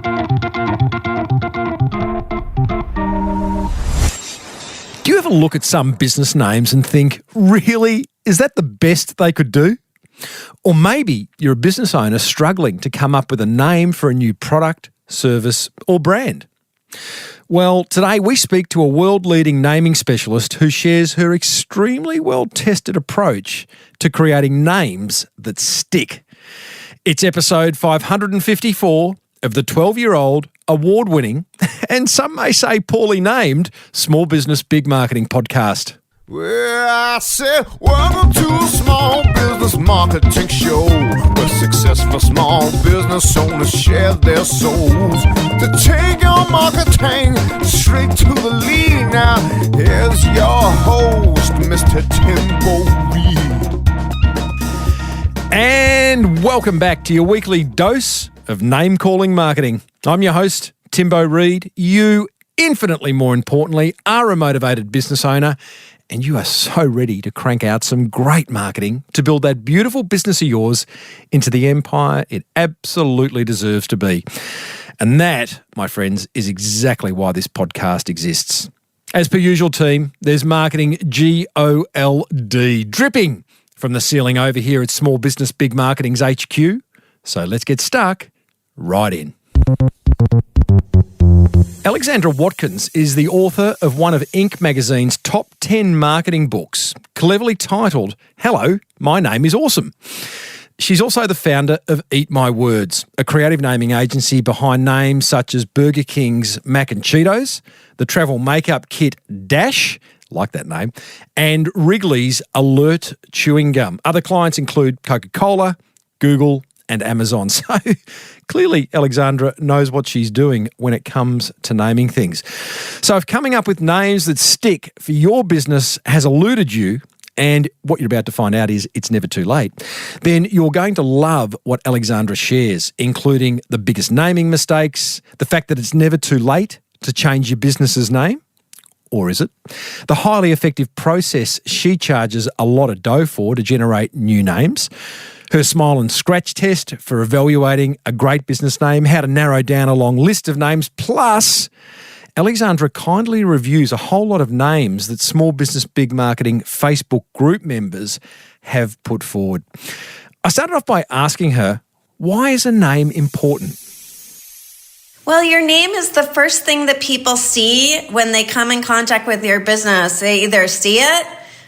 Do you ever look at some business names and think, really, is that the best they could do? Or maybe you're a business owner struggling to come up with a name for a new product, service, or brand. Well, today we speak to a world-leading naming specialist who shares her extremely well-tested approach to creating names that stick. It's episode 554 of the 12-year-old, award-winning, and some may say poorly named, Small Business Big Marketing podcast. Well, I said, welcome to a small business marketing show where successful small business owners share their souls to take your marketing straight to the lead. Now, here's your host, Mr. Tim Reid. And welcome back to your weekly dose of name-calling marketing. I'm your host, Timbo Reid. You, infinitely more importantly, are a motivated business owner, and you are so ready to crank out some great marketing to build that beautiful business of yours into the empire it absolutely deserves to be. And that, my friends, is exactly why this podcast exists. As per usual, team, there's marketing GOLD dripping from the ceiling over here at Small Business Big Marketing's HQ. So let's get stuck right in. Alexandra Watkins is the author of one of Inc. magazine's top 10 marketing books, cleverly titled, Hello, My Name is Awesome. She's also the founder of Eat My Words, a creative naming agency behind names such as Burger King's Mac and Cheetos, the travel makeup kit Dash, like that name, and Wrigley's Alert Chewing Gum. Other clients include Coca-Cola, Google, and Amazon. So clearly Alexandra knows what she's doing when it comes to naming things. So if coming up with names that stick for your business has eluded you, and what you're about to find out is it's never too late, then you're going to love what Alexandra shares, including the biggest naming mistakes, the fact that it's never too late to change your business's name, or is it? The highly effective process she charges a lot of dough for to generate new names, her smile and scratch test for evaluating a great business name, how to narrow down a long list of names, plus Alexandra kindly reviews a whole lot of names that Small Business Big Marketing Facebook group members have put forward. I started off by asking her, why is a name important? Well, your name is the first thing that people see when they come in contact with your business. They either see it,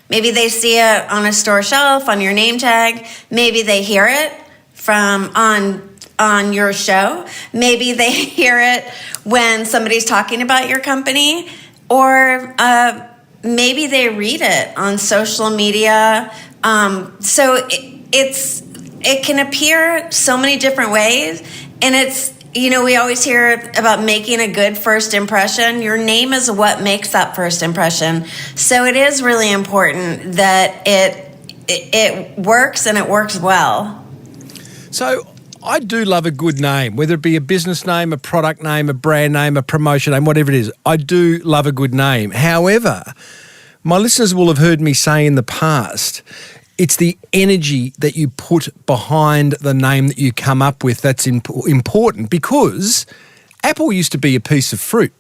maybe they see it on a store shelf, on your name tag. Maybe they hear it from on your show. Maybe they hear it when somebody's talking about your company, or maybe they read it on social media. So it can appear so many different ways, and it's, we always hear about making a good first impression. Your name is what makes that first impression. So it is really important that it works, and it works well. So I do love a good name, whether it be a business name, a product name, a brand name, a promotion name, whatever it is. I do love a good name. However, my listeners will have heard me say in the past, it's the energy that you put behind the name that you come up with that's important, because Apple used to be a piece of fruit,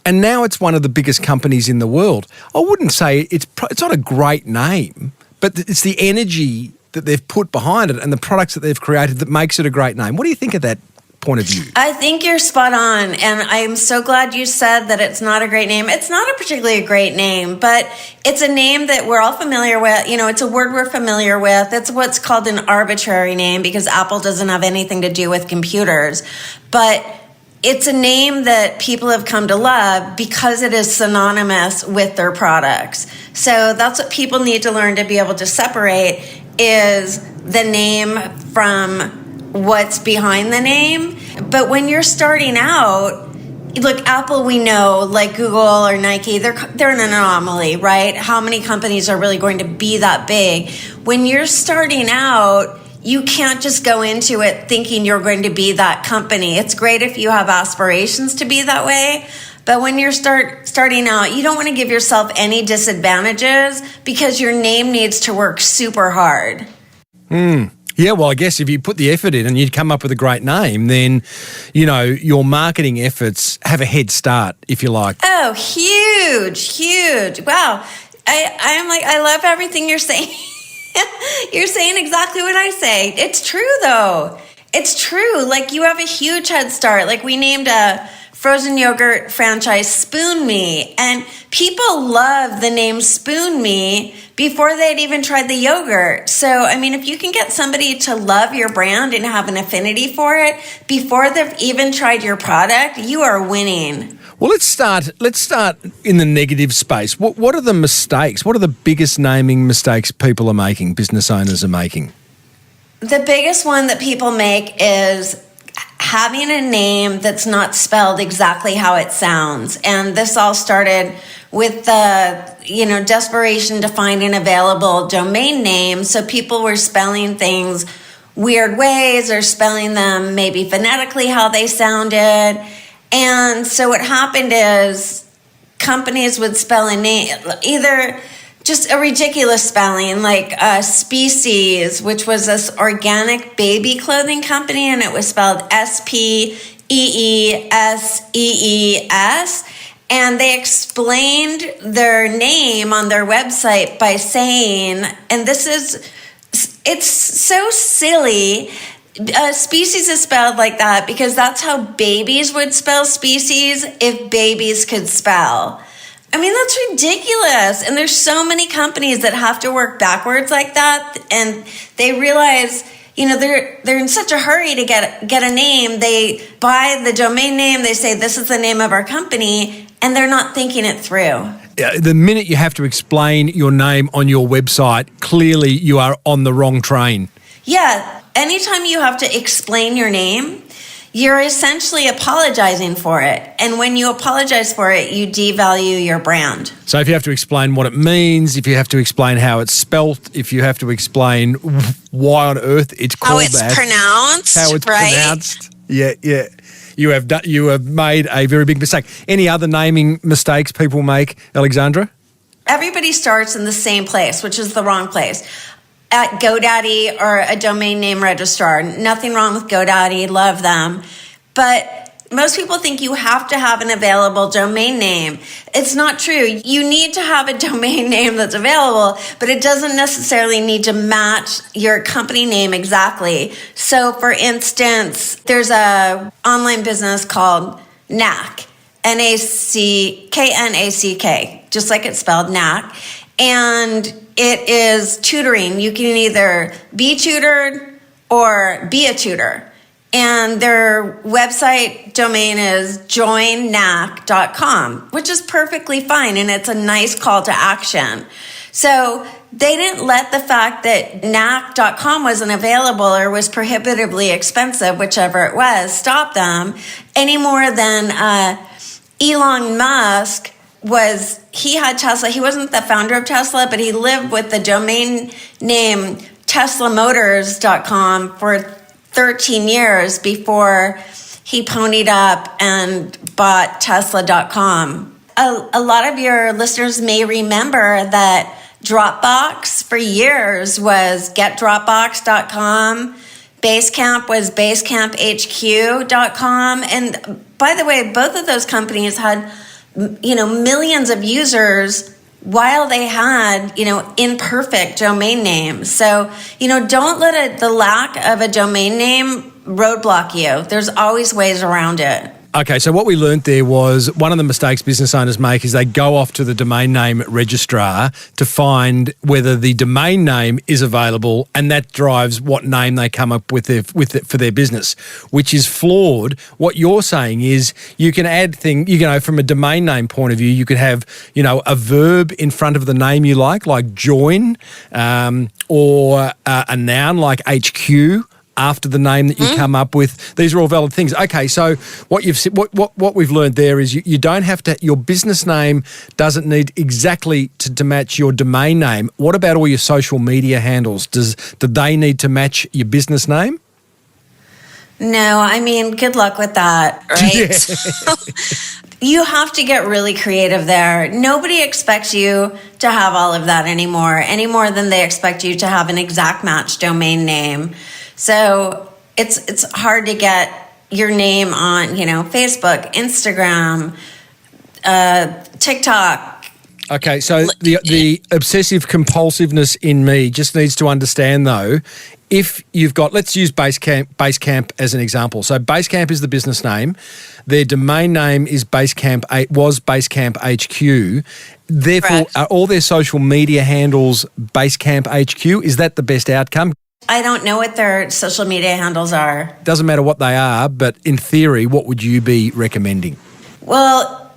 and now it's one of the biggest companies in the world. I wouldn't say it's not a great name, but it's the energy that they've put behind it and the products that they've created that makes it a great name. What do you think of that point of view? I think you're spot on, and I'm so glad you said that it's not a great name. It's not a particularly great name, but it's a name that we're all familiar with. It's a word we're familiar with. It's what's called an arbitrary name because Apple doesn't have anything to do with computers, but it's a name that people have come to love because it is synonymous with their products. So that's what people need to learn to be able to separate is the name from what's behind the name. But when you're starting out, look, Apple, we know, like Google or Nike, they're an anomaly, right? How many companies are really going to be that big? When you're starting out, you can't just go into it thinking you're going to be that company. It's great if you have aspirations to be that way, but when you're starting out, you don't want to give yourself any disadvantages because your name needs to work super hard. Yeah, well, I guess if you put the effort in and you come up with a great name, then, your marketing efforts have a head start, if you like. Oh, huge. Wow. I love everything you're saying. You're saying exactly what I say. It's true, though. It's true. Like, you have a huge head start. Like, we named a frozen yogurt franchise Spoon Me, and people love the name Spoon Me before they'd even tried the yogurt. So, I mean, if you can get somebody to love your brand and have an affinity for it before they've even tried your product, you are winning. Well, let's start in the negative space. What are the mistakes? What are the biggest naming mistakes people are making, business owners are making? The biggest one that people make is having a name that's not spelled exactly how it sounds. And this all started with the, desperation to find an available domain name. So people were spelling things weird ways or spelling them maybe phonetically how they sounded. And so what happened is companies would spell a name, either just a ridiculous spelling like Species, which was this organic baby clothing company, and it was spelled Speeses. And they explained their name on their website by saying, and it's so silly, species is spelled like that because that's how babies would spell species if babies could spell. I mean, that's ridiculous. And there's so many companies that have to work backwards like that. And they realize, they're in such a hurry to get a name. They buy the domain name. They say, this is the name of our company. And they're not thinking it through. The minute you have to explain your name on your website, clearly you are on the wrong train. Yeah. Anytime you have to explain your name, you're essentially apologizing for it. And when you apologize for it, you devalue your brand. So if you have to explain what it means, if you have to explain how it's spelt, if you have to explain why on earth it's called that. How it's pronounced. Yeah. You have made a very big mistake. Any other naming mistakes people make, Alexandra? Everybody starts in the same place, which is the wrong place. At GoDaddy or a domain name registrar. Nothing wrong with GoDaddy, love them. But most people think you have to have an available domain name. It's not true. You need to have a domain name that's available, but it doesn't necessarily need to match your company name exactly. So for instance, there's a online business called Knack, N-A-C-K, just like it's spelled, Knack. And it is tutoring. You can either be tutored or be a tutor. And their website domain is joinknack.com, which is perfectly fine. And it's a nice call to action. So they didn't let the fact that knack.com wasn't available or was prohibitively expensive, whichever it was, stop them any more than Elon Musk he had Tesla. He wasn't the founder of Tesla, but he lived with the domain name TeslaMotors.com for 13 years before he ponied up and bought Tesla.com. A lot of your listeners may remember that Dropbox for years was GetDropbox.com. Basecamp was BasecampHQ.com. And by the way, both of those companies had millions of users while they had, imperfect domain names. So, don't let the lack of a domain name roadblock you. There's always ways around it. Okay, so what we learned there was one of the mistakes business owners make is they go off to the domain name registrar to find whether the domain name is available, and that drives what name they come up with for their business, which is flawed. What you're saying is you can add from a domain name point of view, you could have, a verb in front of the name you like join, or a noun like HQ. After the name that you come up with. These are all valid things. Okay, so what we've learned there is you don't have to, your business name doesn't need exactly to match your domain name. What about all your social media handles? Do they need to match your business name? No, I mean, good luck with that, right? You have to get really creative there. Nobody expects you to have all of that any more than they expect you to have an exact match domain name. So it's hard to get your name on, Facebook, Instagram, TikTok. Okay, so the obsessive compulsiveness in me just needs to understand, though, if you've got, let's use Basecamp as an example. So Basecamp is the business name. Their domain name is Basecamp HQ. Therefore, Correct. are all their social media handles Basecamp HQ? Is that the best outcome? I don't know what their social media handles are. Doesn't matter what they are, but in theory, what would you be recommending? Well,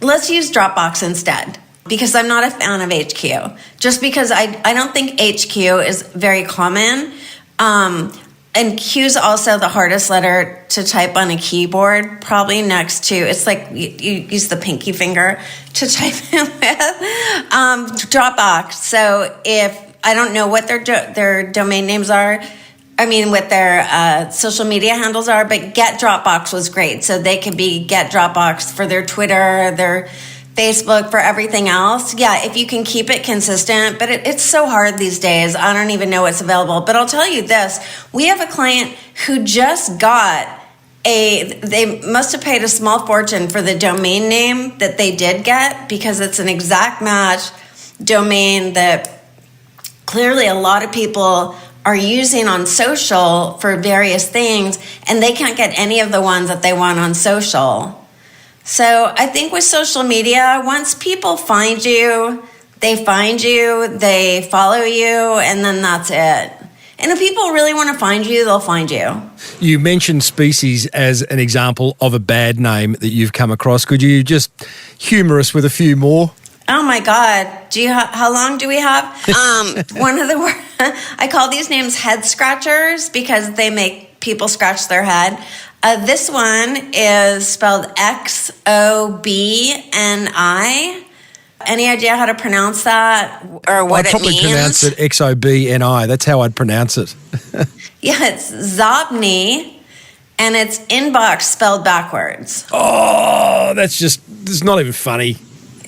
let's use Dropbox instead, because I'm not a fan of HQ. Just because I don't think HQ is very common. And Q is also the hardest letter to type on a keyboard, probably next to, it's like you use the pinky finger to type it with. Dropbox. So if I don't know what their domain names are, what their social media handles are, but Get Dropbox was great. So they could be Get Dropbox for their Twitter, their Facebook, for everything else. Yeah, if you can keep it consistent, but it's so hard these days. I don't even know what's available. But I'll tell you this, we have a client who just got they must have paid a small fortune for the domain name that they did get, because it's an exact match domain that clearly a lot of people are using on social for various things, and they can't get any of the ones that they want on social. So I think with social media, once people find you, they follow you, and then that's it. And if people really want to find you, they'll find you. You mentioned Species as an example of a bad name that you've come across. Could you just humour us with a few more? Oh my God! How long do we have? One of the I call these names head scratchers because they make people scratch their head. This one is spelled XOBNI. Any idea how to pronounce that or what it means? I'd probably pronounce it XOBNI. That's how I'd pronounce it. Yeah, it's Zobni, and it's inbox spelled backwards. Oh, it's not even funny.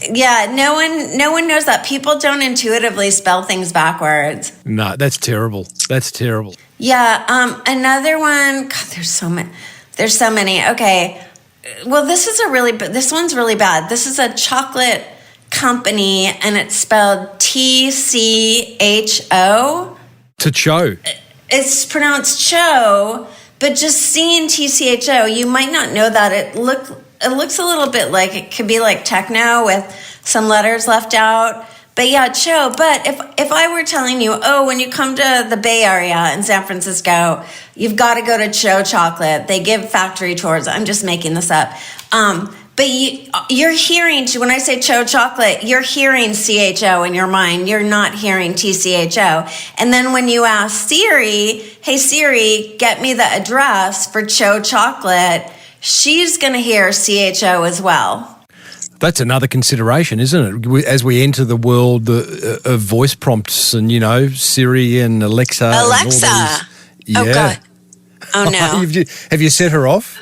Yeah, no one knows that. People don't intuitively spell things backwards. No, that's terrible. That's terrible. Yeah, another one. God, there's so many. Okay, well, this one's really bad. This is a chocolate company, and it's spelled TCHO. To Cho. It's pronounced Cho, but just seeing TCHO, you might not know that. It looks a little bit like it could be like techno with some letters left out. But yeah, Cho. But if I were telling you, when you come to the Bay Area in San Francisco, you've got to go to Cho Chocolate. They give factory tours. I'm just making this up. But you're hearing, when I say Cho Chocolate, you're hearing CHO in your mind. You're not hearing TCHO. And then when you ask Siri, hey Siri, get me the address for Cho Chocolate, she's going to hear CHO as well. That's another consideration, isn't it? As we enter the world of voice prompts and, Siri and Alexa. Alexa. And all these, Oh, God. Oh, no. Have you set her off?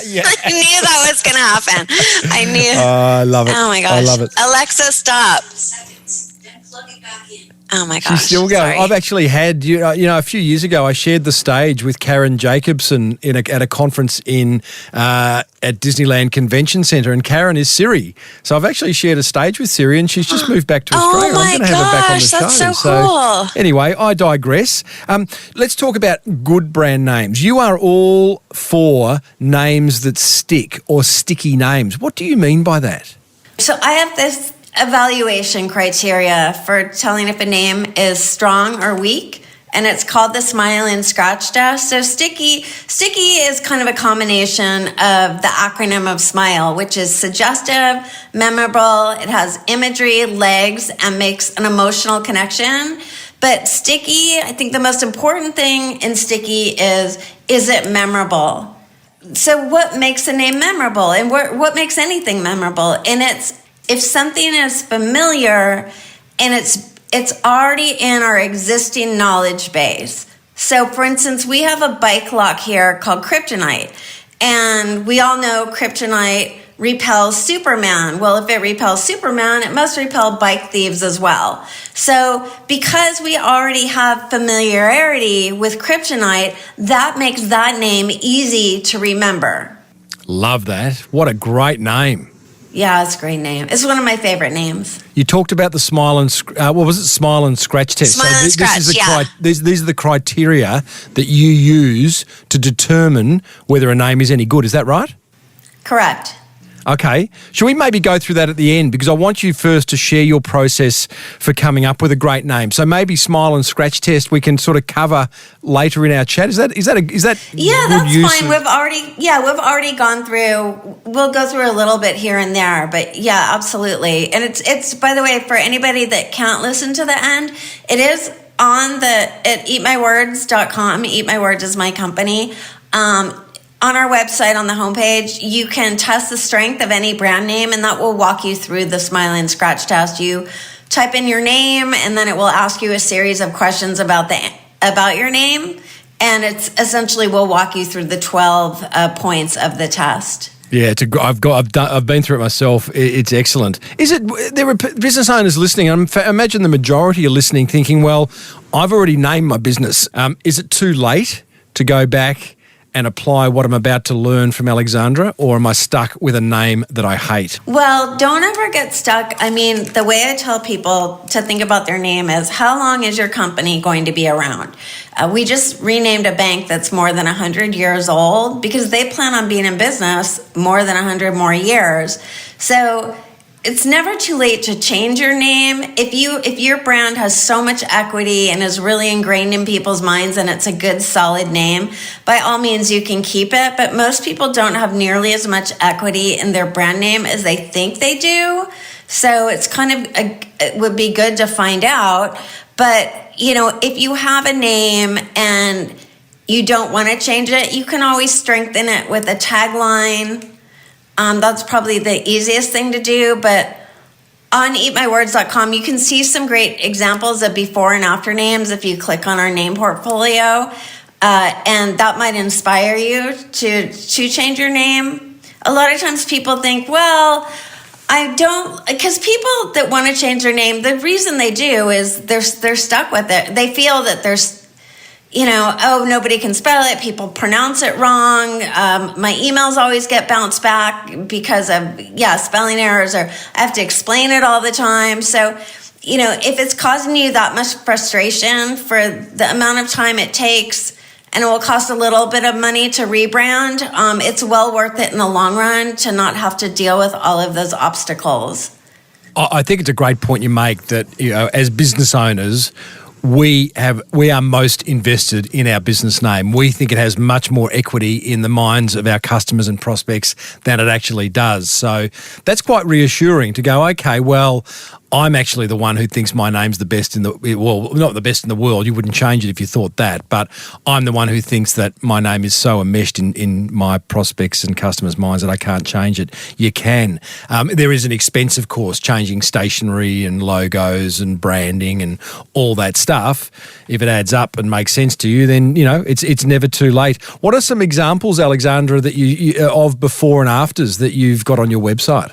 Yeah. I knew that was going to happen. I knew. I love it. Oh, my gosh. I love it. Alexa, stop. Oh, my gosh. She's still going. Sorry. I've actually had, a few years ago, I shared the stage with Karen Jacobson at a conference at Disneyland Convention Centre, and Karen is Siri. So I've actually shared a stage with Siri, and she's just moved back to Australia. Oh, my I'm going to have her back on the show. That's so cool. Anyway, I digress. Let's talk about good brand names. You are all for names that stick or sticky names. What do you mean by that? So I have this evaluation criteria for telling if a name is strong or weak, and it's called the Smile and Scratch Test. So sticky is kind of a combination of the acronym of SMILE, which is suggestive, memorable, it has imagery, legs, and makes an emotional connection. But sticky, I think the most important thing in sticky is it memorable? So what makes a name memorable, and what makes anything memorable? And it's if something is familiar and it's already in our existing knowledge base. So, for instance, we have a bike lock here called Kryptonite. And we all know Kryptonite repels Superman. Well, if it repels Superman, it must repel bike thieves as well. So because we already have familiarity with Kryptonite, that makes that name easy to remember. Love that. What a great name. Yeah, it's a great name. It's one of my favorite names. You talked about the smile and smile and scratch test. Smile and scratch, yeah. These are the criteria that you use to determine whether a name is any good. Is that right? Correct. Okay. Shall we maybe go through that at the end? Because I want you first to share your process for coming up with a great name. So maybe smile and scratch test we can sort of cover later in our chat. Is that Yeah, that's fine. We've already gone through. We'll go through a little bit here and there, but yeah, absolutely. And it's by the way, for anybody that can't listen to the end, it is on at eatmywords.com. Eat My Words is my company. On our website, on the homepage, you can test the strength of any brand name, and that will walk you through the smile and scratch test. You type in your name, and then it will ask you a series of questions about your name, and it's essentially will walk you through the 12 points of the test. Yeah, I've been through it myself. It's excellent. There are business owners listening? I imagine the majority are listening, thinking, "Well, I've already named my business. Is it too late to go back and apply what I'm about to learn from Alexandra, or am I stuck with a name that I hate?" Well, don't ever get stuck. I mean, the way I tell people to think about their name is, how long is your company going to be around? We just renamed a bank that's more than 100 years old because they plan on being in business more than 100 more years. So it's never too late to change your name. If your brand has so much equity and is really ingrained in people's minds and it's a good, solid name, by all means you can keep it. But most people don't have nearly as much equity in their brand name as they think they do. So it's it would be good to find out. But, if you have a name and you don't want to change it, you can always strengthen it with a tagline. That's probably the easiest thing to do, but on eatmywords.com, you can see some great examples of before and after names if you click on our name portfolio, and that might inspire you to change your name. A lot of times people think, well, I don't, because people that want to change their name, the reason they do is they're stuck with it. They feel that there's nobody can spell it. People pronounce it wrong. My emails always get bounced back because of, spelling errors, or I have to explain it all the time. So, if it's causing you that much frustration for the amount of time it takes, and it will cost a little bit of money to rebrand, it's well worth it in the long run to not have to deal with all of those obstacles. I think it's a great point you make that, as business owners, we are most invested in our business name. We think it has much more equity in the minds of our customers and prospects than it actually does. So that's quite reassuring to go, okay, well, I'm actually the one who thinks my name's the best not the best in the world. You wouldn't change it if you thought that, but I'm the one who thinks that my name is so enmeshed in my prospects and customers' minds that I can't change it. You can. There is an expense, of course, changing stationery and logos and branding and all that stuff. If it adds up and makes sense to you, then, it's never too late. What are some examples, Alexandra, that you of before and afters that you've got on your website?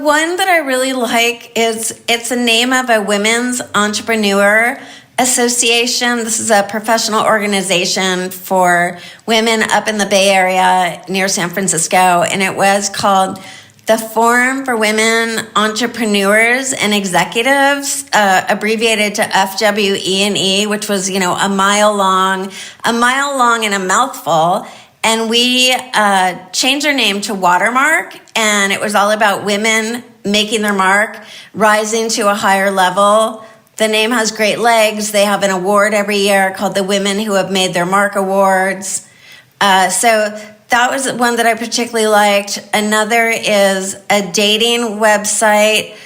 One that I really like it's a name of a women's entrepreneur association. This is a professional organization for women up in the Bay Area near San Francisco, and it was called the Forum for Women Entrepreneurs and Executives, abbreviated to FWE&E, which was, a mile long and a mouthful. And we changed our name to Watermark, and it was all about women making their mark, rising to a higher level. The name has great legs. They have an award every year called the Women Who Have Made Their Mark Awards. So that was one that I particularly liked. Another is a dating website.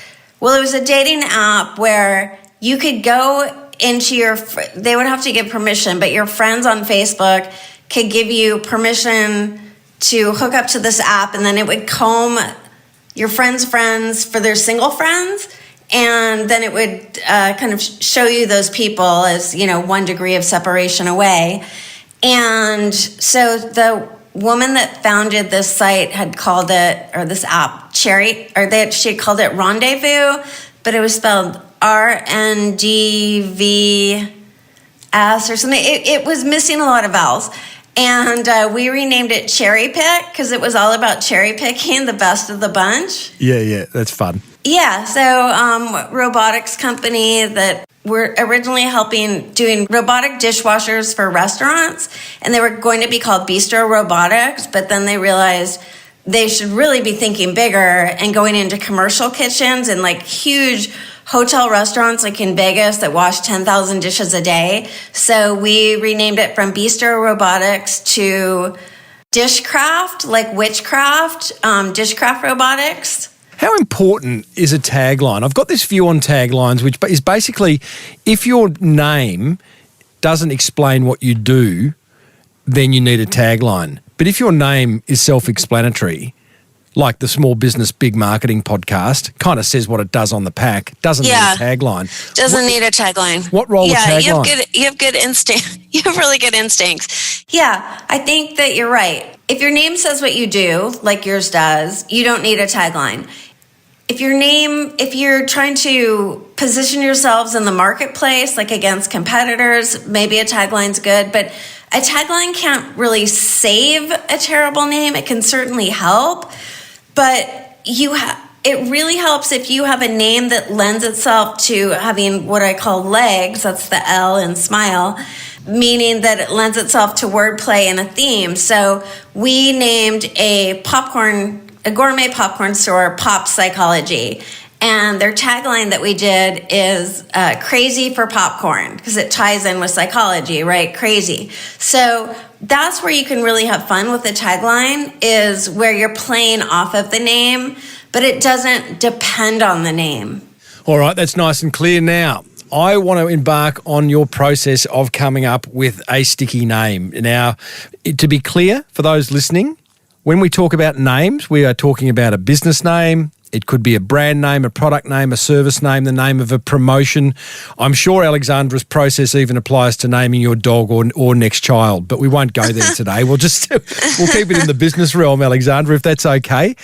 Well, it was a dating app where you could go into they would have to give permission, but your friends on Facebook could give you permission to hook up to this app, and then it would comb your friends' friends for their single friends, And then it would kind of show you those people as, 1 degree of separation away. And so the woman that founded this site had called it, or this app, she had called it Rendezvous, but it was spelled RNDVS or something. It was missing a lot of vowels. And we renamed it Cherry Pick because it was all about cherry picking the best of the bunch. Yeah, that's fun. Yeah, so robotics company that were originally doing robotic dishwashers for restaurants, and they were going to be called Bistro Robotics, but then they realized they should really be thinking bigger and going into commercial kitchens and like huge hotel restaurants like in Vegas that wash 10,000 dishes a day. So we renamed it from Bistro Robotics to Dishcraft, like witchcraft, Dishcraft Robotics. How important is a tagline? I've got this view on taglines, which is basically if your name doesn't explain what you do, then you need a tagline. But if your name is self-explanatory, like the Small Business Big Marketing podcast, kind of says what it does on the pack, doesn't need a tagline. Doesn't need a tagline. What role is tagline? You have good instinct. You have really good instincts. Yeah, I think that you're right. If your name says what you do, like yours does, you don't need a tagline. If you're trying to position yourselves in the marketplace, like against competitors, maybe a tagline's good, but a tagline can't really save a terrible name. It can certainly help, but it really helps if you have a name that lends itself to having what I call legs. That's the L in smile, meaning that it lends itself to wordplay and a theme. So we named a gourmet popcorn store Pop Psychology. And their tagline that we did is crazy for popcorn because it ties in with psychology, right? Crazy. So that's where you can really have fun with the tagline, is where you're playing off of the name, but it doesn't depend on the name. All right, that's nice and clear now. I want to embark on your process of coming up with a sticky name. Now, to be clear for those listening, when we talk about names, we are talking about a business name. It could be a brand name, a product name, a service name, the name of a promotion. I'm sure Alexandra's process even applies to naming your dog or next child, but we won't go there today. We'll keep it in the business realm, Alexandra, if that's okay.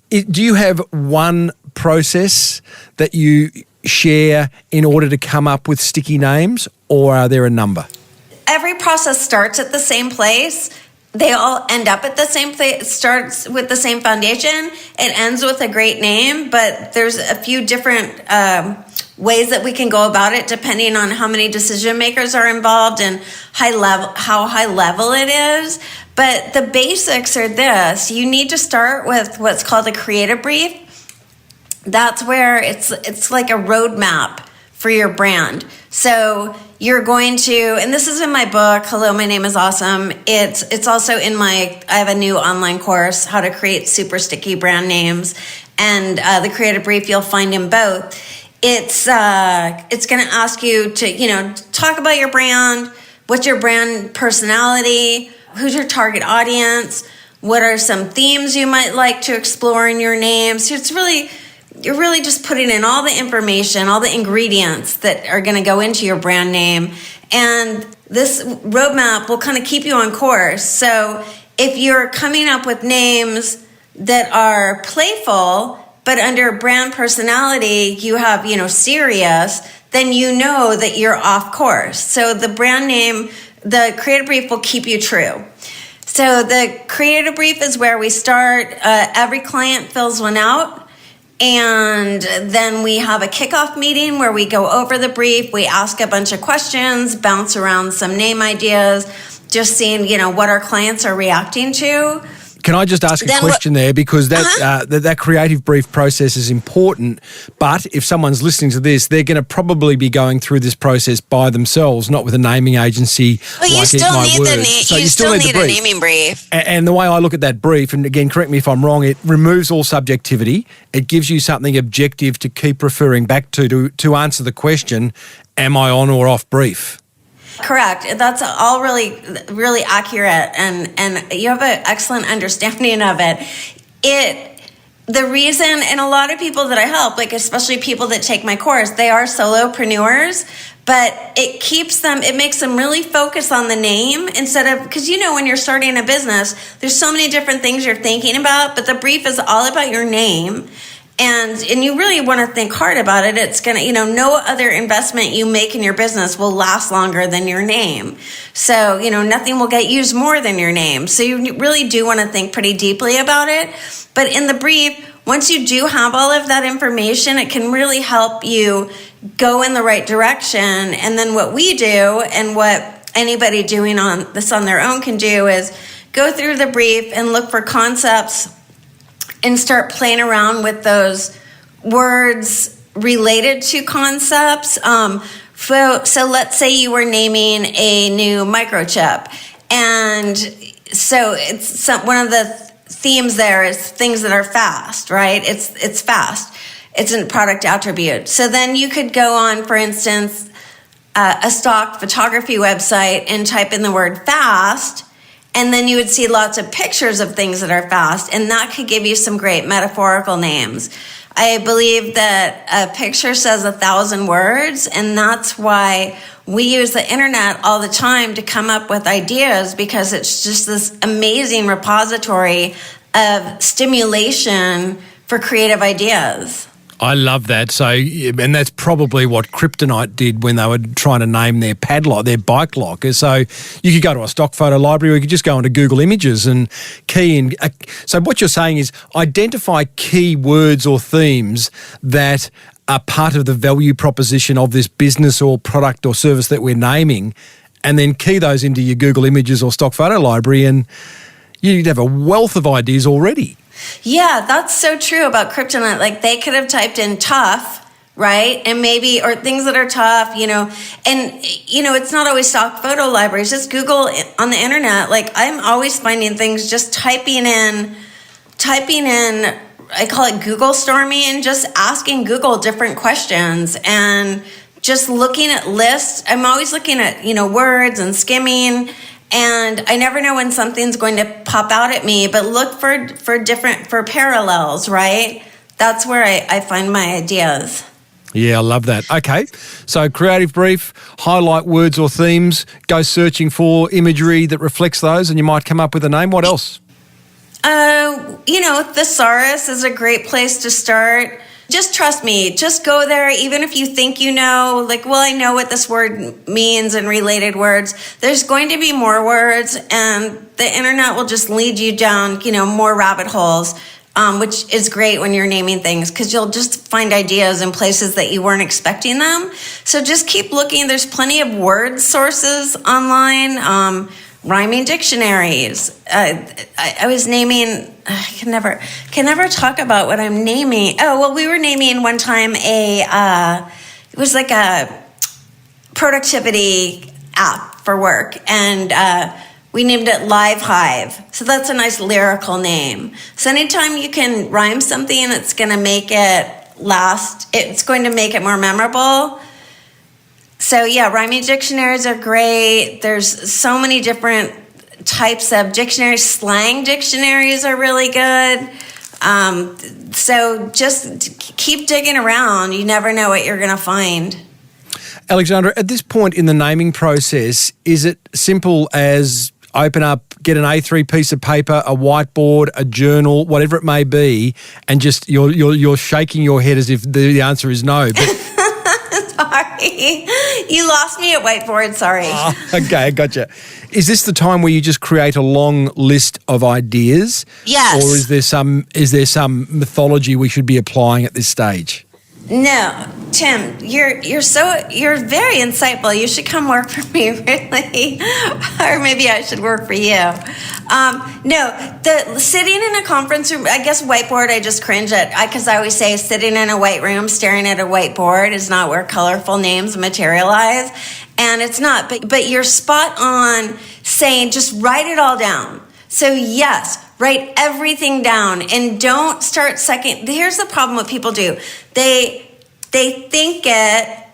Do you have one process that you share in order to come up with sticky names, or are there a number? Every process starts at the same place. They all end up at the same place. It starts with the same foundation. It ends with a great name, but there's a few different ways that we can go about it depending on how many decision makers are involved and how high level it is. But the basics are this. You need to start with what's called a creative brief. That's where it's like a roadmap for your brand. So you're going to, and this is in my book, Hello, My Name is Awesome. It's also in I have a new online course, How to Create Super Sticky Brand Names, and the creative brief you'll find in both. It's going to ask you to, talk about your brand, what's your brand personality, who's your target audience, what are some themes you might like to explore in your name. So you're really just putting in all the information, all the ingredients that are going to go into your brand name. And this roadmap will kind of keep you on course. So if you're coming up with names that are playful, but under brand personality, you have, serious, then you know that you're off course. So the brand name, the creative brief will keep you true. So the creative brief is where we start. Every client fills one out. And then we have a kickoff meeting where we go over the brief. We ask a bunch of questions, bounce around some name ideas, just seeing, what our clients are reacting to. Can I just ask a question there? Because that creative brief process is important, but if someone's listening to this, they're going to probably be going through this process by themselves, not with a naming agency. Well, you still need a naming brief. And the way I look at that brief, and again, correct me if I'm wrong, it removes all subjectivity. It gives you something objective to keep referring back to answer the question, am I on or off brief? Correct. That's all really, really accurate, and you have an excellent understanding of it. the reason, and a lot of people that I help, like especially people that take my course, they are solopreneurs, but it makes them really focus on the name instead of, because when you're starting a business, there's so many different things you're thinking about, but the brief is all about your name. And you really want to think hard about it. It's going to, no other investment you make in your business will last longer than your name. So, nothing will get used more than your name. So you really do want to think pretty deeply about it. But in the brief, once you do have all of that information, it can really help you go in the right direction. And then what we do, and what anybody doing on this on their own can do, is go through the brief and look for concepts and start playing around with those words related to concepts. So let's say you were naming a new microchip. And so it's one of the themes there is things that are fast, right? It's fast. It's a product attribute. So then you could go on, for instance, a stock photography website and type in the word fast, and then you would see lots of pictures of things that are fast, and that could give you some great metaphorical names. I believe that a picture says 1,000 words, and that's why we use the internet all the time to come up with ideas, because it's just this amazing repository of stimulation for creative ideas. I love that. So, and that's probably what Kryptonite did when they were trying to name their padlock, their bike lock. So you could go to a stock photo library, or you could just go into Google Images and key in. So what you're saying is identify key words or themes that are part of the value proposition of this business or product or service that we're naming, and then key those into your Google Images or stock photo library, and you'd have a wealth of ideas already. Yeah, that's so true about Kryptonite. Like, they could have typed in tough, right? And maybe, or things that are tough, and, it's not always stock photo libraries. Just Google on the internet. Like, I'm always finding things, just typing in, I call it Google storming, and just asking Google different questions and just looking at lists. I'm always looking at, words and skimming. And I never know when something's going to pop out at me, but look for parallels, right? That's where I find my ideas. Yeah, I love that. Okay, so creative brief, highlight words or themes, go searching for imagery that reflects those, and you might come up with a name. What else? Thesaurus is a great place to start. Just trust me. Just go there, even if you think I know what this word means and related words. There's going to be more words, and the internet will just lead you down, more rabbit holes, which is great when you're naming things, because you'll just find ideas in places that you weren't expecting them. So just keep looking. There's plenty of word sources online. Rhyming dictionaries. I was naming. I can never talk about what I'm naming. Oh, well, we were naming one time it was like a productivity app for work, and we named it Live Hive. So that's a nice lyrical name. So anytime you can rhyme something, it's going to make it last. It's going to make it more memorable. So yeah, rhyming dictionaries are great. There's so many different types of dictionaries. Slang dictionaries are really good. So just keep digging around. You never know what you're going to find. Alexandra, at this point in the naming process, is it simple as open up, get an A3 piece of paper, a whiteboard, a journal, whatever it may be, and just you're shaking your head as if the answer is no, but Sorry. You lost me at whiteboard, sorry. Okay, gotcha. Is this the time where you just create a long list of ideas? Yes. Or is there some mythology we should be applying at this stage? No, Tim, you're very insightful. You should come work for me, really. Or maybe I should work for you. No, the sitting in a conference room, I guess whiteboard, I just cringe at, because I always say sitting in a white room staring at a whiteboard is not where colorful names materialize. And it's not, but you're spot on saying just write it all down. So yes, write everything down and don't start second. Here's the problem what people do. They think it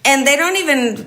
and they don't even,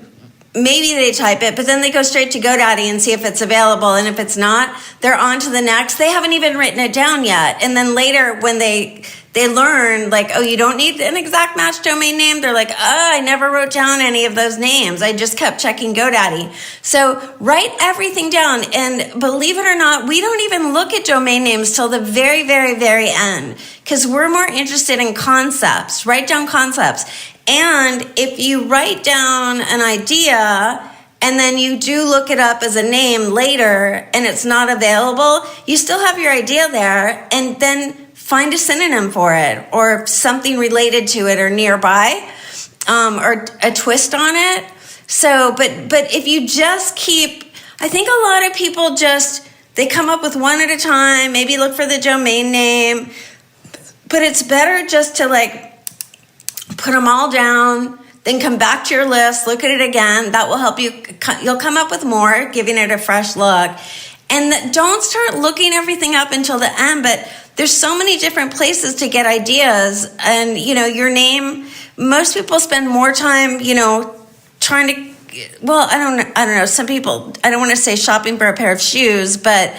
maybe they type it, but then they go straight to GoDaddy and see if it's available. And if it's not, they're on to the next. They haven't even written it down yet. And then later when they they learn like, oh, you don't need an exact match domain name. They're like, oh, I never wrote down any of those names. I just kept checking GoDaddy. So write everything down. And believe it or not, we don't even look at domain names till the very, very, very end, because we're more interested in concepts. Write down concepts. And if you write down an idea and then you do look it up as a name later and it's not available, you still have your idea there, and then find a synonym for it or something related to it or nearby, or a twist on it. So, but if you just keep, I think a lot of people they come up with one at a time, maybe look for the domain name, but it's better just to like put them all down, then come back to your list, look at it again. That will help you. You'll come up with more, giving it a fresh look. And don't start looking everything up until the end, but there's so many different places to get ideas. And, your name, most people spend more time, trying to, well, I don't know. Some people, I don't want to say shopping for a pair of shoes, but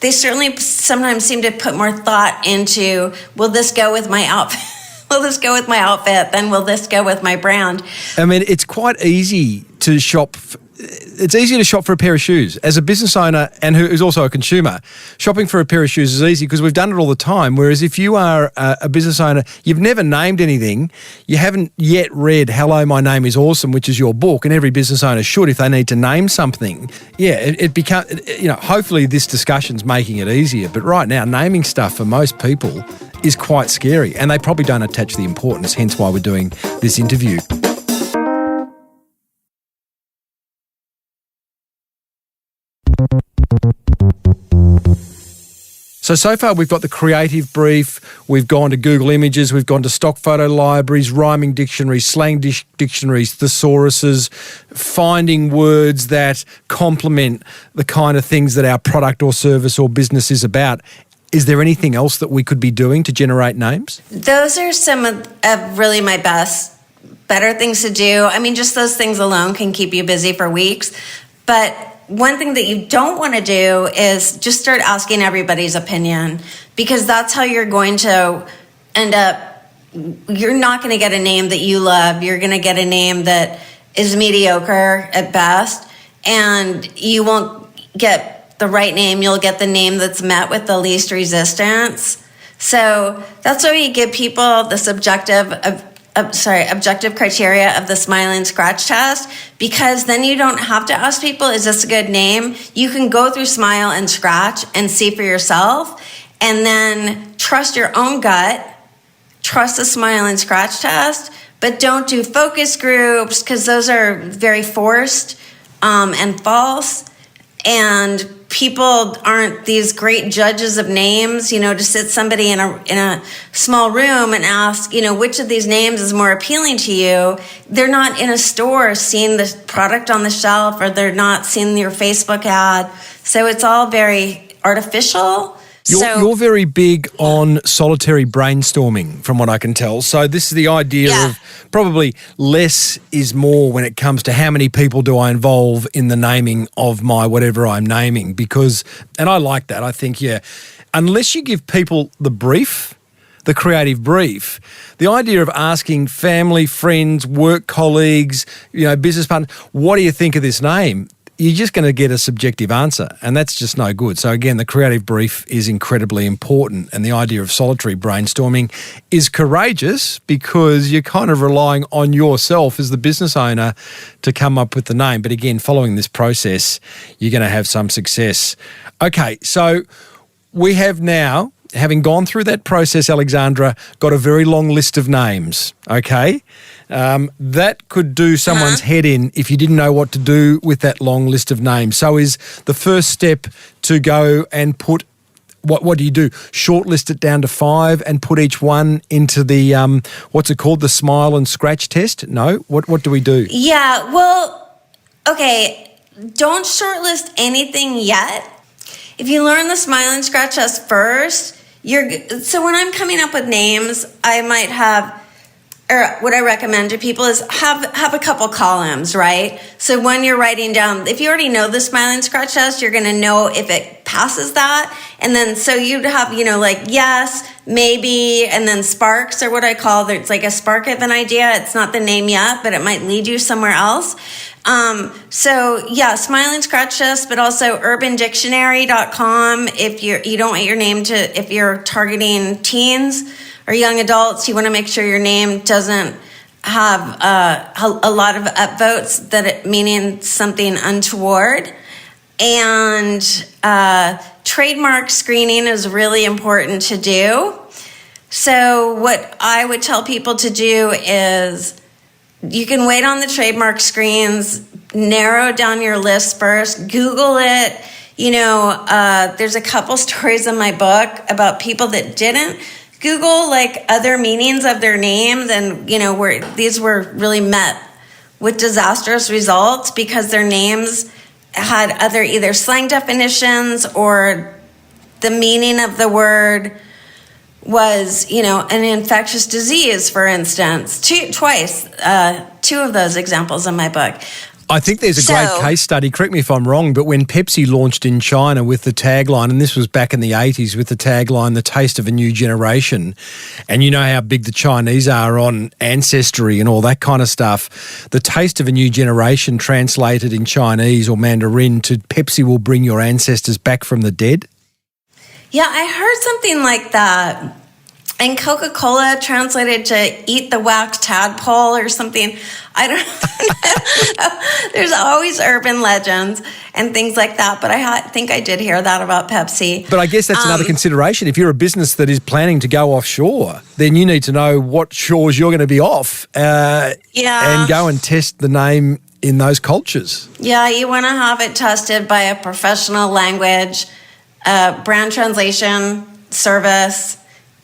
they certainly sometimes seem to put more thought into, will this go with my outfit? Will this go with my outfit? Then will this go with my brand? I mean, it's quite easy to shop. It's easy to shop for a pair of shoes. As a business owner and who's also a consumer, shopping for a pair of shoes is easy because we've done it all the time. Whereas if you are a business owner, you've never named anything, you haven't yet read Hello, My Name is Awesome, which is your book, and every business owner should if they need to name something. Yeah, it becomes, hopefully this discussion's making it easier. But right now, naming stuff for most people is quite scary, and they probably don't attach the importance, hence why we're doing this interview. So far we've got the creative brief, we've gone to Google Images, we've gone to stock photo libraries, rhyming dictionaries, slang dictionaries, thesauruses, finding words that complement the kind of things that our product or service or business is about. Is there anything else that we could be doing to generate names? Those are some of really my better things to do. I mean, just those things alone can keep you busy for weeks. But one thing that you don't want to do is just start asking everybody's opinion, because that's how you're going to end up. You're not going to get a name that you love. You're going to get a name that is mediocre at best, and you won't get the right name. You'll get the name that's met with the least resistance. So that's why you give people this objective criteria of the smile and scratch test, because then you don't have to ask people, is this a good name? You can go through smile and scratch and see for yourself, and then trust your own gut, trust the smile and scratch test, but don't do focus groups, because those are very forced and false. And people aren't these great judges of names, to sit somebody in a small room and ask, which of these names is more appealing to you. They're not in a store seeing the product on the shelf, or they're not seeing your Facebook ad. So it's all very artificial. You're very big on solitary brainstorming, from what I can tell. So this is the idea of probably less is more when it comes to how many people do I involve in the naming of my whatever I'm naming. And I like that. I think, unless you give people the brief, the creative brief, the idea of asking family, friends, work colleagues, business partners, what do you think of this name? You're just going to get a subjective answer, and that's just no good. So again, the creative brief is incredibly important, and the idea of solitary brainstorming is courageous because you're kind of relying on yourself as the business owner to come up with the name. But again, following this process, you're going to have some success. Okay, so we have now, having gone through that process, Alexandra, got a very long list of names, okay? That could do someone's head in if you didn't know what to do with that long list of names. So is the first step to go and put, what do you do? Shortlist it down to 5 and put each one into the, what's it called, the smile and scratch test? No? What do we do? Yeah, well, okay, don't shortlist anything yet. If you learn the smile and scratch test first, so when I'm coming up with names, I might have or what I recommend to people is have a couple columns, right? So when you're writing down, if you already know the smile and scratch test, you're going to know if it passes that. And then so you'd have, like yes, maybe, and then sparks are what I call, it's like a spark of an idea. It's not the name yet, but it might lead you somewhere else. So yeah, smile and scratch test, but also urbandictionary.com. If you don't want your name if you're targeting teens or young adults, you want to make sure your name doesn't have a lot of upvotes, that it meaning something untoward. And trademark screening is really important to do. So what I would tell people to do is you can wait on the trademark screens, narrow down your list first, Google it. There's a couple stories in my book about people that didn't Google like other meanings of their names, and where these were really met with disastrous results because their names had other either slang definitions or the meaning of the word was, an infectious disease, for instance. Two of those examples in my book. I think there's a great case study, correct me if I'm wrong, but when Pepsi launched in China with the tagline, and this was back in the 80s with the tagline, the taste of a new generation, and you know how big the Chinese are on ancestry and all that kind of stuff, the taste of a new generation translated in Chinese or Mandarin to Pepsi will bring your ancestors back from the dead? Yeah, I heard something like that. And Coca-Cola translated to eat the wax tadpole or something. I don't know. There's always urban legends and things like that. But I think I did hear that about Pepsi. But I guess that's another consideration. If you're a business that is planning to go offshore, then you need to know what shores you're going to be off and go and test the name in those cultures. Yeah, you want to have it tested by a professional language, brand translation service.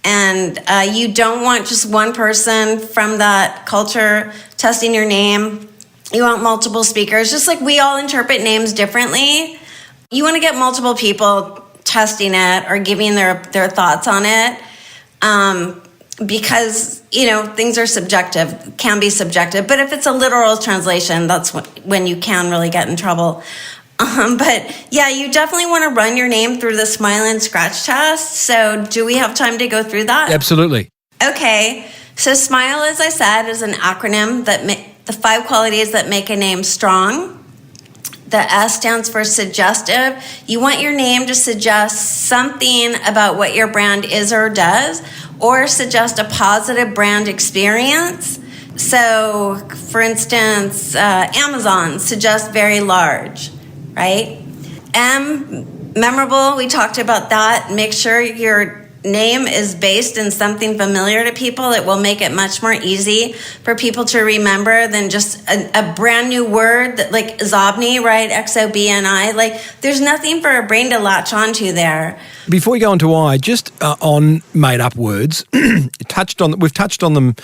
And you don't want just one person from that culture testing your name. You want multiple speakers, just like we all interpret names differently. You want to get multiple people testing it or giving their thoughts on it, because, things are subjective, can be subjective. But if it's a literal translation, that's when you can really get in trouble. But yeah, you definitely want to run your name through the smile and scratch test. So do we have time to go through that? Absolutely. Okay. So SMILE, as I said, is an acronym that the 5 qualities that make a name strong. The S stands for suggestive. You want your name to suggest something about what your brand is or does, or suggest a positive brand experience. So, for instance, Amazon suggests very large. Right? M, memorable. We talked about that. Make sure your name is based in something familiar to people. It will make it much more easy for people to remember than just a brand new word that, like Zobni, right? Xobni. Like, there's nothing for a brain to latch onto there. Before we go on to I, just on made-up words, we've touched on them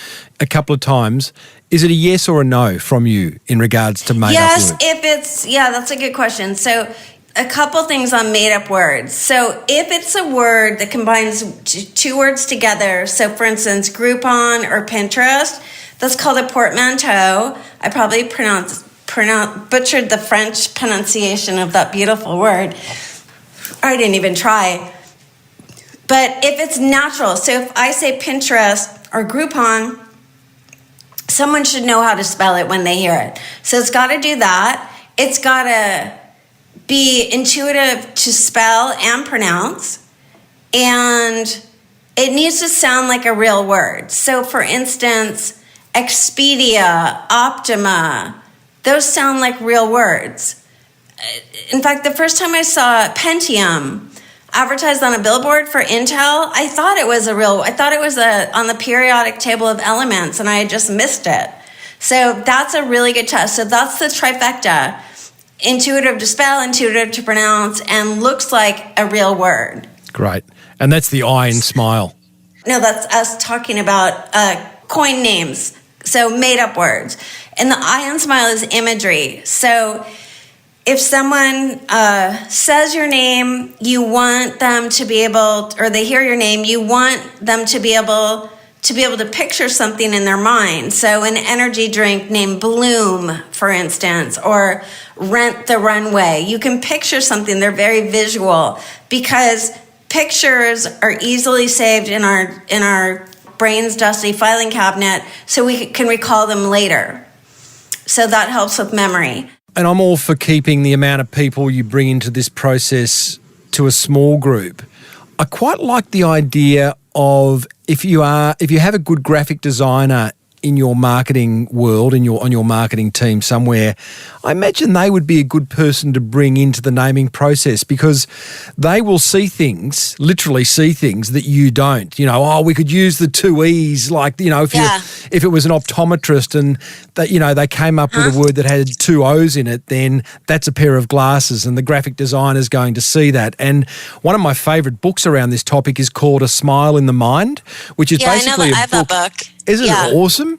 a couple of times. Is it a yes or a no from you in regards to made-up words? Yes, that's a good question. So a couple things on made-up words. So if it's a word that combines two words together, so for instance, Groupon or Pinterest, that's called a portmanteau. I probably butchered the French pronunciation of that beautiful word. I didn't even try. But if it's natural, so if I say Pinterest or Groupon, someone should know how to spell it when they hear it. So it's got to do that. It's got to be intuitive to spell and pronounce. And it needs to sound like a real word. So for instance, Expedia, Optima, those sound like real words. In fact, the first time I saw Pentium advertised on a billboard for Intel, I thought it was on the periodic table of elements, and I had just missed it. So that's a really good test. So that's the trifecta: intuitive to spell, intuitive to pronounce, and looks like a real word. Great. And that's the I in SMILE. No, that's us talking about coin names, so made up words. And the I in SMILE is imagery. So if someone says your name, you want them to be able, or they hear your name, you want them to be able to be able to picture something in their mind. So an energy drink named Bloom, for instance, or Rent the Runway. You can picture something. They're very visual because pictures are easily saved in our brain's dusty filing cabinet so we can recall them later. So that helps with memory. And I'm all for keeping the amount of people you bring into this process to a small group. I quite like the idea of if you have a good graphic designer in your marketing world, on your marketing team somewhere, I imagine they would be a good person to bring into the naming process because they will literally see things that you don't. We could use the 2 E's, if it was an optometrist and that, they came up with a word that had 2 O's in it, then that's a pair of glasses and the graphic designer is going to see that. And one of my favourite books around this topic is called A Smile in the Mind, which is basically I have that book. Isn't it awesome?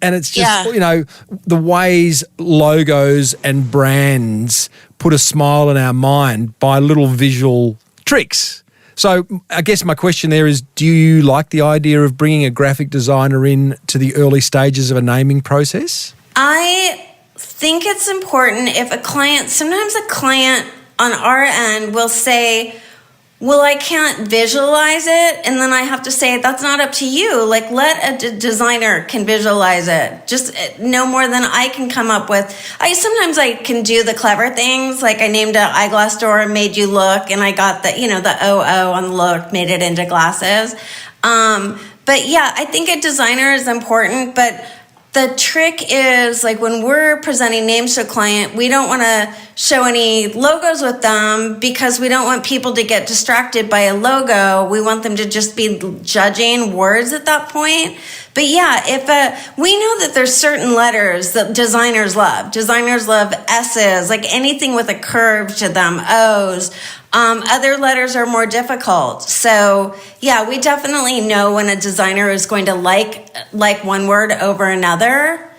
And it's just, the ways logos and brands put a smile in our mind by little visual tricks. So I guess my question there is, do you like the idea of bringing a graphic designer in to the early stages of a naming process? I think it's important if sometimes a client on our end will say, well, I can't visualize it. And then I have to say, that's not up to you. Like, let a designer can visualize it. Just no more than I can come up with. Sometimes I can do the clever things. Like I named an eyeglass store and made you look. And I got the OO on the look, made it into glasses. But yeah, I think a designer is important. But the trick is, like, when we're presenting names to a client, we don't want to show any logos with them because we don't want people to get distracted by a logo. We want them to just be judging words at that point. But yeah, if we know that there's certain letters that designers love. Designers love S's, like anything with a curve to them, O's. Other letters are more difficult. So yeah, we definitely know when a designer is going to like one word over another.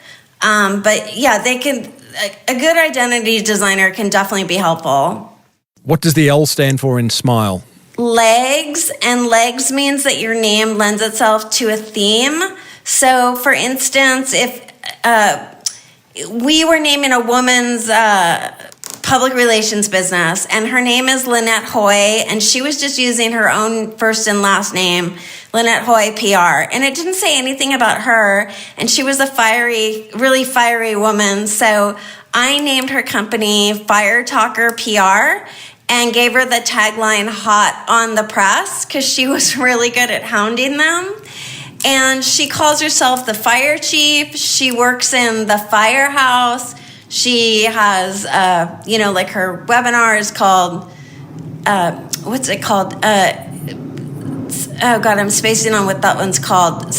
But yeah, a good identity designer can definitely be helpful. What does the L stand for in smile? Legs, and legs means that your name lends itself to a theme. So for instance, if we were naming a woman's public relations business, and her name is Lynette Hoy, and she was just using her own first and last name, Lynette Hoy PR, and it didn't say anything about her, and she was a really fiery woman, so I named her company Fire Talker PR and gave her the tagline Hot on the Press because she was really good at hounding them. And she calls herself the fire chief. She works in the firehouse. She has, like her webinar is called, what's it called? Oh God, I'm spacing on what that one's called.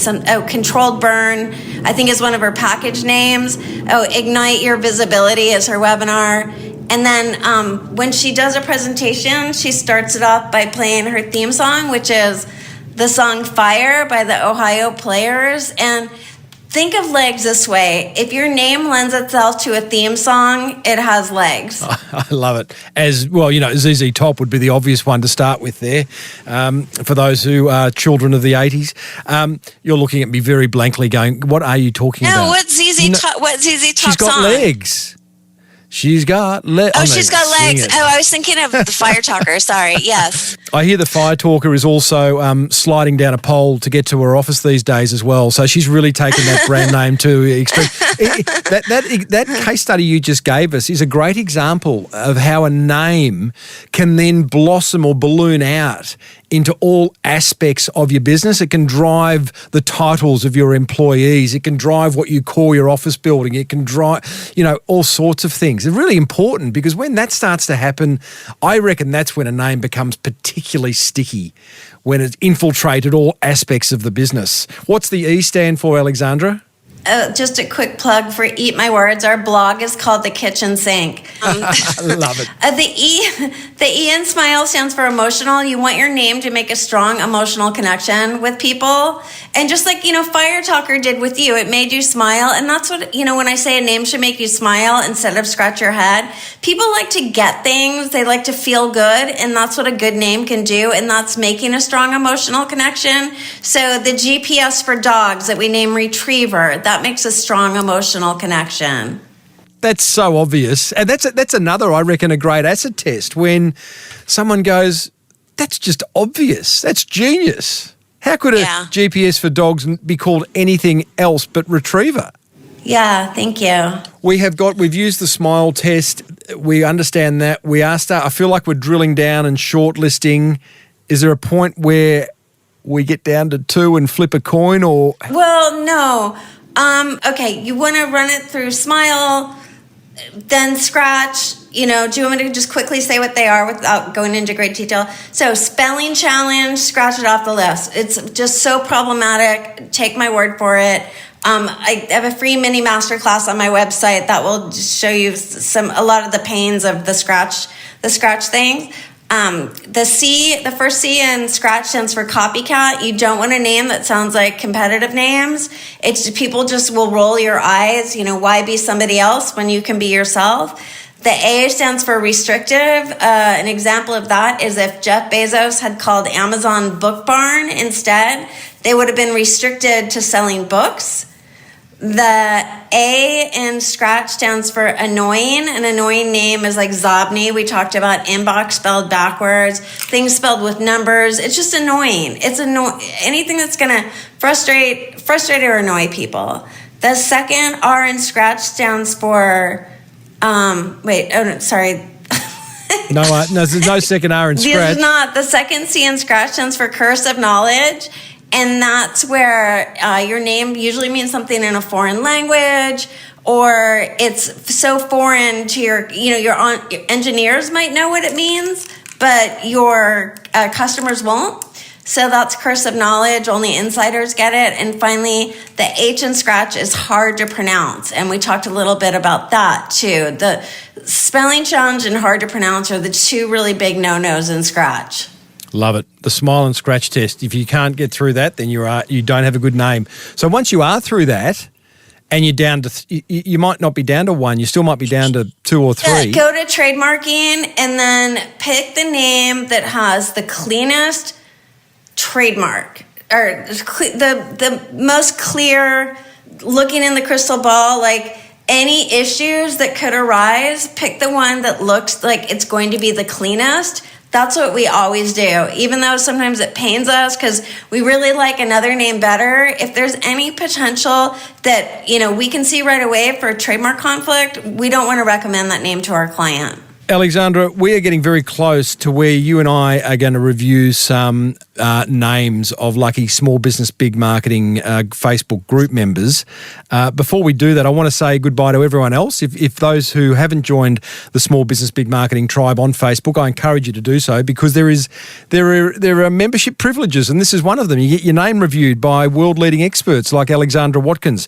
Controlled Burn, I think is one of her package names. Ignite Your Visibility is her webinar. And then when she does a presentation, she starts it off by playing her theme song, which is the song Fire by the Ohio Players. And think of legs this way. If your name lends itself to a theme song, it has legs. I love it. As well, ZZ Top would be the obvious one to start with there. For those who are children of the 80s, you're looking at me very blankly going, what are you talking about? No, what's ZZ Top She's got song? Legs. She's got legs. Oh, she's got legs. Oh, I was thinking of the Fire Talker. Sorry. Yes. I hear the Fire Talker is also sliding down a pole to get to her office these days as well. So she's really taken that brand name to extreme. That case study you just gave us is a great example of how a name can then blossom or balloon out into all aspects of your business. It can drive the titles of your employees. It can drive what you call your office building. It can drive, all sorts of things. It's really important because when that starts to happen, I reckon that's when a name becomes particularly sticky, when it's infiltrated all aspects of the business. What's the E stand for, Alexandra? just a quick plug for Eat My Words. Our blog is called The Kitchen Sink. I love it. The E in SMILE stands for emotional. You want your name to make a strong emotional connection with people. And just like, Fire Talker did with you, it made you smile. And that's what, when I say a name should make you smile instead of scratch your head, people like to get things. They like to feel good. And that's what a good name can do. And that's making a strong emotional connection. So the GPS for dogs that we name Retriever, that makes a strong emotional connection. That's so obvious. And that's another, I reckon, a great acid test when someone goes, that's just obvious. That's genius. How could a GPS for dogs be called anything else but Retriever? Yeah, thank you. We've used the SMILE test. We understand that. I feel like we're drilling down and shortlisting. Is there a point where we get down to 2 and flip a coin or? Well, no. Okay, you want to run it through SMILE, then Scratch. Do you want me to just quickly say what they are without going into great detail? So spelling challenge, scratch it off the list. It's just so problematic. Take my word for it. I have a free mini masterclass on my website that will just show you a lot of the pains of the scratch thing. The first C in Scratch stands for copycat. You don't want a name that sounds like competitive names. People just will roll your eyes. Why be somebody else when you can be yourself? The A stands for restrictive. An example of that is if Jeff Bezos had called Amazon Book Barn instead, they would have been restricted to selling books. The A in Scratch stands for annoying. An annoying name is like Zobni. We talked about inbox spelled backwards, things spelled with numbers. It's just annoying. It's anything that's going to frustrate or annoy people. The second R in Scratch stands for, sorry. No, there's no second R in Scratch. This is not. The second C in Scratch stands for curse of knowledge. And that's where your name usually means something in a foreign language, or it's so foreign to your engineers might know what it means, but your customers won't. So that's curse of knowledge. Only insiders get it. And finally, the H in Scratch is hard to pronounce. And we talked a little bit about that too. The spelling challenge and hard to pronounce are the two really big no-nos in Scratch. Love it. The SMILE and Scratch test. If you can't get through that, then you don't have a good name. So once you are through that, and you're down to, you might not be down to 1. You still might be down to 2 or 3. Go to trademarking and then pick the name that has the cleanest trademark, or the most clear, looking in the crystal ball, like any issues that could arise. Pick the one that looks like it's going to be the cleanest. That's what we always do, even though sometimes it pains us because we really like another name better. If there's any potential that, we can see right away for trademark conflict, we don't want to recommend that name to our client. Alexandra, we are getting very close to where you and I are going to review some names of lucky Small Business Big Marketing Facebook group members. Before we do that, I want to say goodbye to everyone else. If those who haven't joined the Small Business Big Marketing tribe on Facebook, I encourage you to do so because there are membership privileges, and this is one of them. You get your name reviewed by world-leading experts like Alexandra Watkins.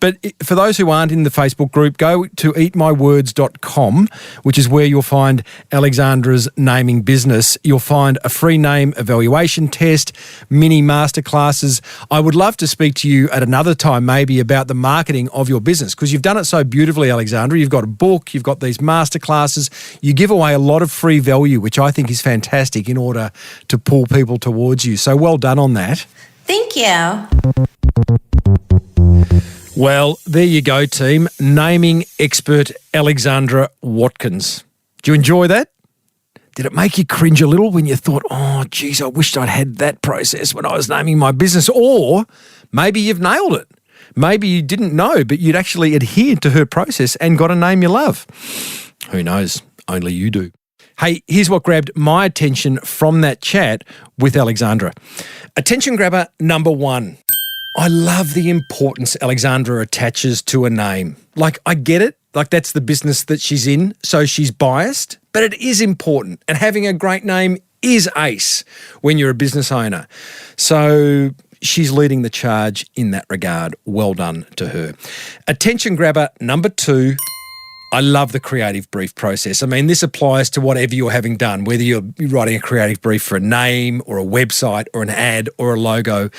But for those who aren't in the Facebook group, go to eatmywords.com, which is where you'll find Alexandra's naming business. You'll find a free name evaluation test, mini masterclasses. I would love to speak to you at another time maybe about the marketing of your business because you've done it so beautifully, Alexandra. You've got a book, you've got these masterclasses. You give away a lot of free value, which I think is fantastic in order to pull people towards you. So well done on that. Thank you. Well, there you go, team. Naming expert Alexandra Watkins. Do you enjoy that? Did it make you cringe a little when you thought, oh, geez, I wished I'd had that process when I was naming my business? Or maybe you've nailed it. Maybe you didn't know, but you'd actually adhered to her process and got a name you love. Who knows? Only you do. Hey, here's what grabbed my attention from that chat with Alexandra. Attention grabber number 1. I love the importance Alexandra attaches to a name. Like, I get it. Like, that's the business that she's in, so she's biased. But it is important. And having a great name is ace when you're a business owner. So she's leading the charge in that regard. Well done to her. Attention grabber number 2. I love the creative brief process. I mean, this applies to whatever you're having done, whether you're writing a creative brief for a name or a website or an ad or a logo.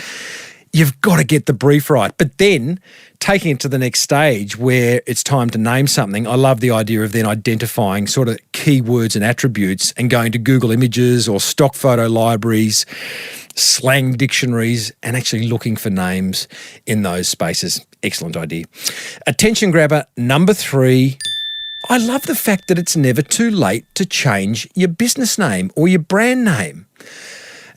You've got to get the brief right. But then taking it to the next stage where it's time to name something, I love the idea of then identifying sort of keywords and attributes and going to Google Images or stock photo libraries, slang dictionaries, and actually looking for names in those spaces. Excellent idea. Attention grabber number 3. I love the fact that it's never too late to change your business name or your brand name.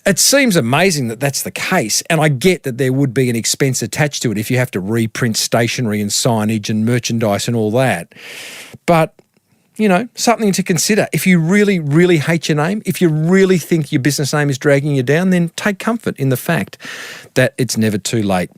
It seems amazing that that's the case, and I get that there would be an expense attached to it if you have to reprint stationery and signage and merchandise and all that. But, you know, something to consider. If you really, really hate your name, if you really think your business name is dragging you down, then take comfort in the fact that it's never too late.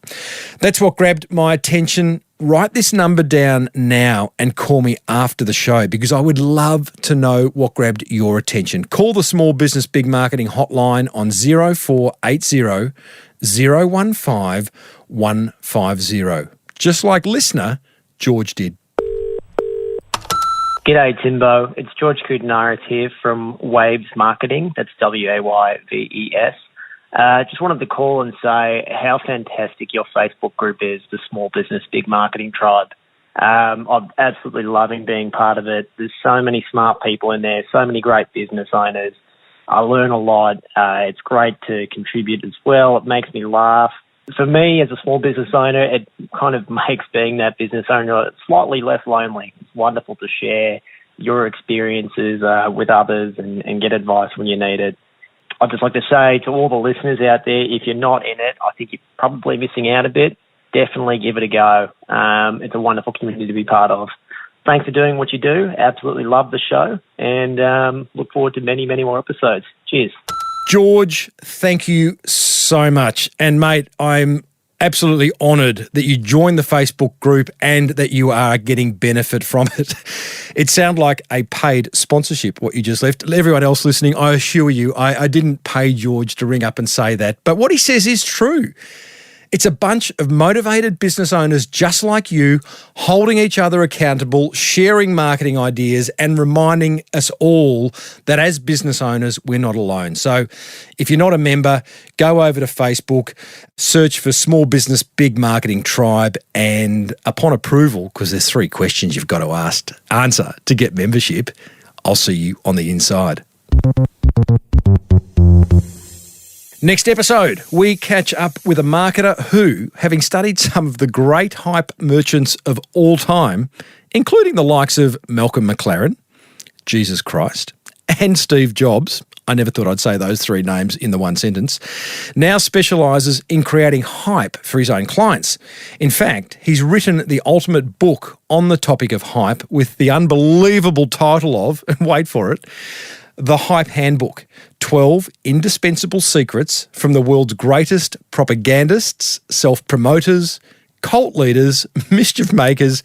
That's what grabbed my attention. Write this number down now and call me after the show because I would love to know what grabbed your attention. Call the Small Business Big Marketing hotline on 0480 015 150, just like listener George did. G'day, Timbo. It's George Koudenarius here from Waves Marketing. That's Wayves. Just wanted to call and say how fantastic your Facebook group is, the Small Business Big Marketing Tribe. I'm absolutely loving being part of it. There's so many smart people in there, so many great business owners. I learn a lot. It's great to contribute as well. It makes me laugh. For me, as a small business owner, it kind of makes being that business owner slightly less lonely. It's wonderful to share your experiences with others and get advice when you need it. I'd just like to say to all the listeners out there, if you're not in it, I think you're probably missing out a bit. Definitely give it a go. It's a wonderful community to be part of. Thanks for doing what you do. Absolutely love the show and look forward to many, many more episodes. Cheers. George, thank you so much. And mate, I'm absolutely honoured that you joined the Facebook group and that you are getting benefit from it. It sounded like a paid sponsorship, what you just left. Everyone else listening, I assure you, I didn't pay George to ring up and say that. But what he says is true. It's a bunch of motivated business owners just like you, holding each other accountable, sharing marketing ideas, and reminding us all that as business owners, we're not alone. So if you're not a member, go over to Facebook, search for Small Business Big Marketing Tribe, and upon approval, because there's 3 questions you've got to answer to get membership, I'll see you on the inside. Next episode, we catch up with a marketer who, having studied some of the great hype merchants of all time, including the likes of Malcolm McLaren, Jesus Christ, and Steve Jobs, I never thought I'd say those 3 names in the one sentence, now specialises in creating hype for his own clients. In fact, he's written the ultimate book on the topic of hype with the unbelievable title of, and wait for it, The Hype Handbook, 12 indispensable secrets from the world's greatest propagandists, self-promoters, cult leaders, mischief makers,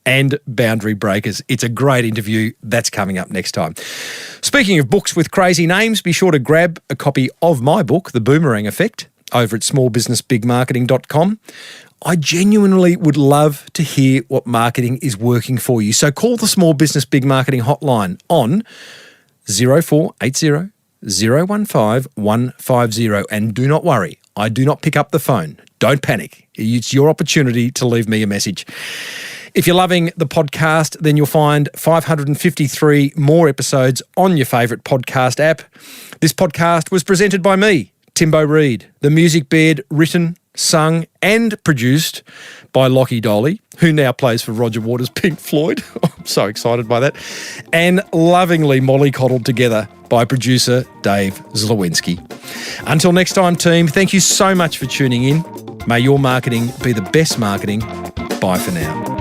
and boundary breakers. It's a great interview. That's coming up next time. Speaking of books with crazy names, be sure to grab a copy of my book, The Boomerang Effect, over at smallbusinessbigmarketing.com. I genuinely would love to hear what marketing is working for you. So call the Small Business Big Marketing hotline on 0480 015 150. And do not worry, I do not pick up the phone. Don't panic. It's your opportunity to leave me a message. If you're loving the podcast, then you'll find 553 more episodes on your favourite podcast app. This podcast was presented by me, Timbo Reid. The music bed written, sung and produced by Lockie Dolly, who now plays for Roger Waters' Pink Floyd. I'm so excited by that. And lovingly mollycoddled together by producer Dave Zlowinski. Until next time, team, thank you so much for tuning in. May your marketing be the best marketing. Bye for now.